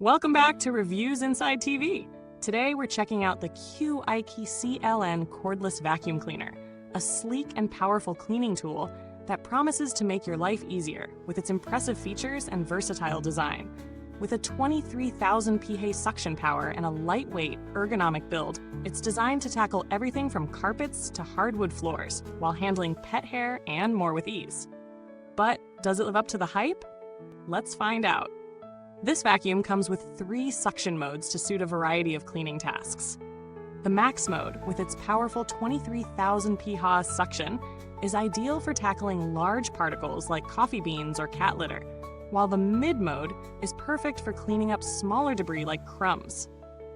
Welcome back to Reviewsinsidetv. Today we're checking out the QIKCLN Cordless Vacuum Cleaner, a sleek and powerful cleaning tool that promises to make your life easier with its impressive features and versatile design. With a 23,000 PA suction power and a lightweight, ergonomic build, it's designed to tackle everything from carpets to hardwood floors while handling pet hair and more with ease. But does it live up to the hype? Let's find out. This vacuum comes with 3 suction modes to suit a variety of cleaning tasks. The Max mode, with its powerful 23,000 PA suction, is ideal for tackling large particles like coffee beans or cat litter, while the Mid mode is perfect for cleaning up smaller debris like crumbs.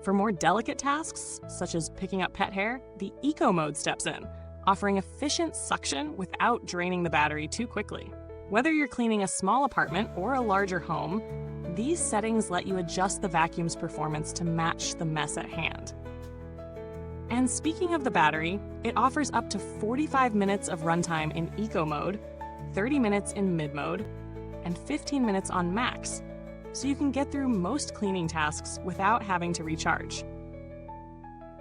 For more delicate tasks, such as picking up pet hair, the Eco mode steps in, offering efficient suction without draining the battery too quickly. Whether you're cleaning a small apartment or a larger home, these settings let you adjust the vacuum's performance to match the mess at hand. And speaking of the battery, it offers up to 45 minutes of runtime in Eco mode, 30 minutes in Mid mode, and 15 minutes on Max, so you can get through most cleaning tasks without having to recharge.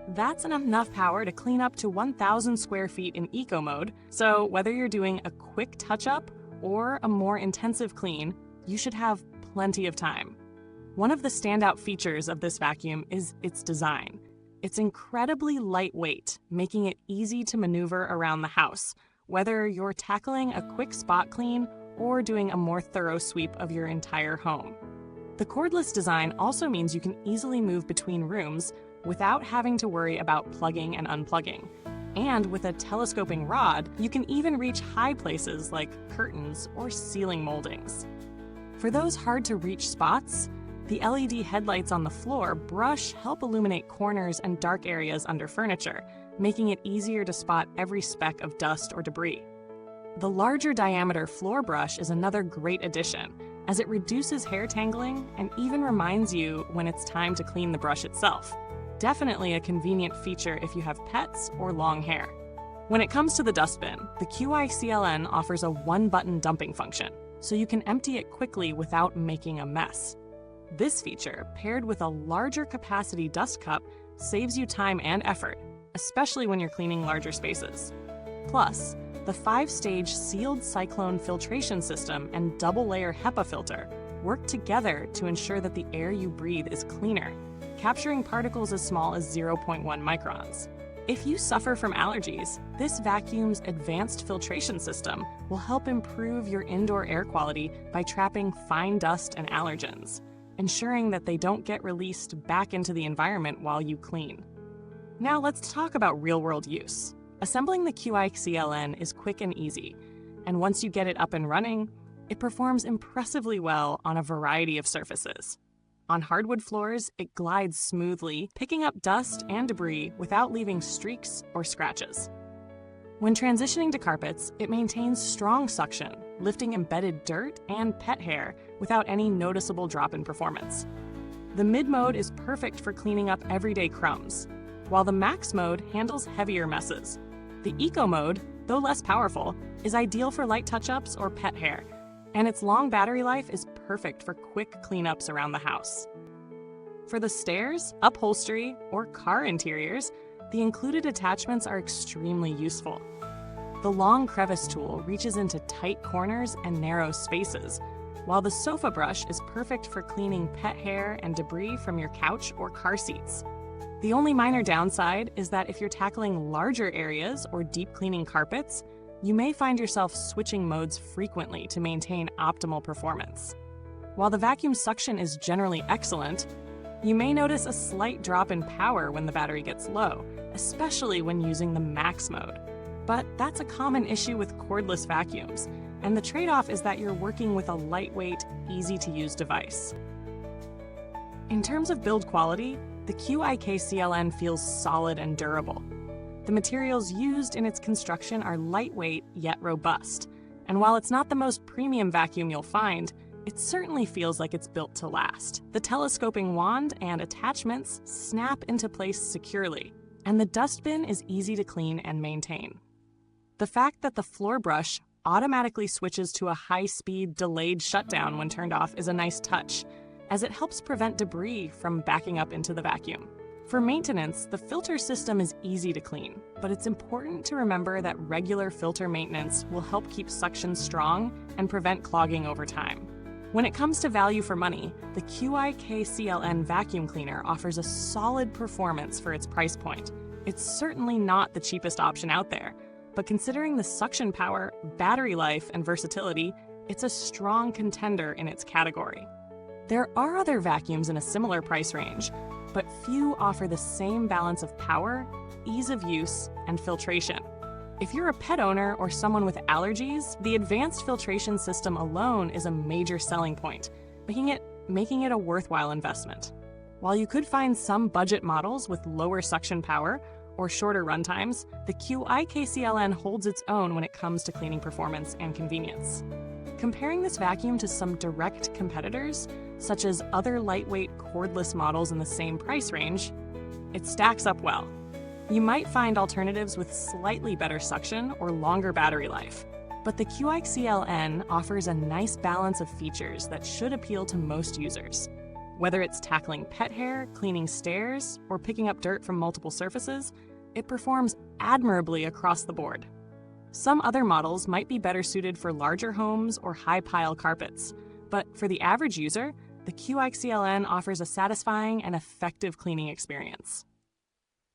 That's enough power to clean up to 1,000 square feet in Eco mode, so whether you're doing a quick touch-up or a more intensive clean, you should have plenty of time. One of the standout features of this vacuum is its design. It's incredibly lightweight, making it easy to maneuver around the house, whether you're tackling a quick spot clean or doing a more thorough sweep of your entire home. The cordless design also means you can easily move between rooms without having to worry about plugging and unplugging. And with a telescoping rod, you can even reach high places like curtains or ceiling moldings. For those hard-to-reach spots, the LED headlights on the floor brush help illuminate corners and dark areas under furniture, making it easier to spot every speck of dust or debris. The larger diameter floor brush is another great addition, as it reduces hair tangling and even reminds you when it's time to clean the brush itself. Definitely a convenient feature if you have pets or long hair. When it comes to the dustbin, the QIKCLN offers a one-button dumping function, so you can empty it quickly without making a mess. This feature, paired with a larger capacity dust cup, saves you time and effort, especially when you're cleaning larger spaces. Plus, the 5-stage sealed cyclone filtration system and double-layer HEPA filter work together to ensure that the air you breathe is cleaner, capturing particles as small as 0.1 microns. If you suffer from allergies, this vacuum's advanced filtration system will help improve your indoor air quality by trapping fine dust and allergens, ensuring that they don't get released back into the environment while you clean. Now let's talk about real-world use. Assembling the QIKCLN is quick and easy, and once you get it up and running, it performs impressively well on a variety of surfaces. On hardwood floors, it glides smoothly, picking up dust and debris without leaving streaks or scratches. When transitioning to carpets, it maintains strong suction, lifting embedded dirt and pet hair without any noticeable drop in performance. The Mid mode is perfect for cleaning up everyday crumbs, while the Max mode handles heavier messes. The Eco mode, though less powerful, is ideal for light touch-ups or pet hair, and its long battery life is perfect for quick cleanups around the house. For the stairs, upholstery, or car interiors, the included attachments are extremely useful. The long crevice tool reaches into tight corners and narrow spaces, while the sofa brush is perfect for cleaning pet hair and debris from your couch or car seats. The only minor downside is that if you're tackling larger areas or deep cleaning carpets, you may find yourself switching modes frequently to maintain optimal performance. While the vacuum suction is generally excellent, you may notice a slight drop in power when the battery gets low, especially when using the Max mode. But that's a common issue with cordless vacuums, and the trade-off is that you're working with a lightweight, easy-to-use device. In terms of build quality, the QIKCLN feels solid and durable. The materials used in its construction are lightweight yet robust, and while it's not the most premium vacuum you'll find, it certainly feels like it's built to last. The telescoping wand and attachments snap into place securely, and the dustbin is easy to clean and maintain. The fact that the floor brush automatically switches to a high-speed delayed shutdown when turned off is a nice touch, as it helps prevent debris from backing up into the vacuum. For maintenance, the filter system is easy to clean, but it's important to remember that regular filter maintenance will help keep suction strong and prevent clogging over time. When it comes to value for money, the QIKCLN Vacuum Cleaner offers a solid performance for its price point. It's certainly not the cheapest option out there, but considering the suction power, battery life, and versatility, it's a strong contender in its category. There are other vacuums in a similar price range, but few offer the same balance of power, ease of use, and filtration. If you're a pet owner or someone with allergies, the advanced filtration system alone is a major selling point, making it a worthwhile investment. While you could find some budget models with lower suction power or shorter runtimes, the QIKCLN holds its own when it comes to cleaning performance and convenience. Comparing this vacuum to some direct competitors, such as other lightweight cordless models in the same price range, it stacks up well. You might find alternatives with slightly better suction or longer battery life, but the QIKCLN offers a nice balance of features that should appeal to most users. Whether it's tackling pet hair, cleaning stairs, or picking up dirt from multiple surfaces, it performs admirably across the board. Some other models might be better suited for larger homes or high-pile carpets, but for the average user, the QIKCLN offers a satisfying and effective cleaning experience.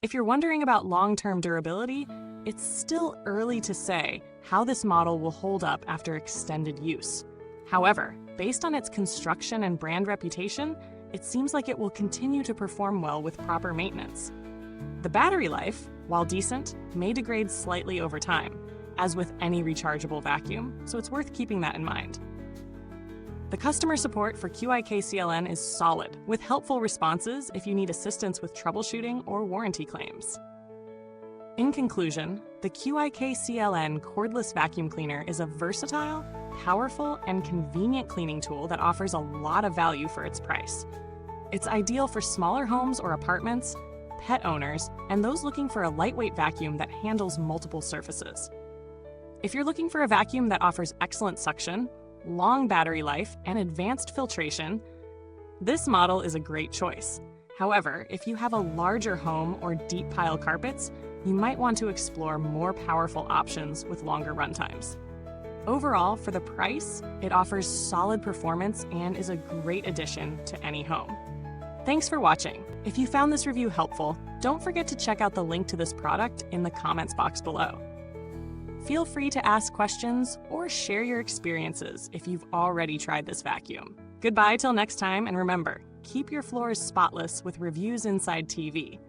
If you're wondering about long-term durability, it's still early to say how this model will hold up after extended use. However, based on its construction and brand reputation, it seems like it will continue to perform well with proper maintenance. The battery life, while decent, may degrade slightly over time, as with any rechargeable vacuum, so it's worth keeping that in mind. The customer support for QIKCLN is solid, with helpful responses if you need assistance with troubleshooting or warranty claims. In conclusion, the QIKCLN Cordless Vacuum Cleaner is a versatile, powerful, and convenient cleaning tool that offers a lot of value for its price. It's ideal for smaller homes or apartments, pet owners, and those looking for a lightweight vacuum that handles multiple surfaces. If you're looking for a vacuum that offers excellent suction, long battery life, and advanced filtration, this model is a great choice. However, if you have a larger home or deep pile carpets, you might want to explore more powerful options with longer runtimes. Overall, for the price, it offers solid performance and is a great addition to any home. Thanks for watching. If you found this review helpful, don't forget to check out the link to this product in the comments box below. Feel free to ask questions or share your experiences if you've already tried this vacuum. Goodbye till next time, and remember, keep your floors spotless with Reviewsinside TV.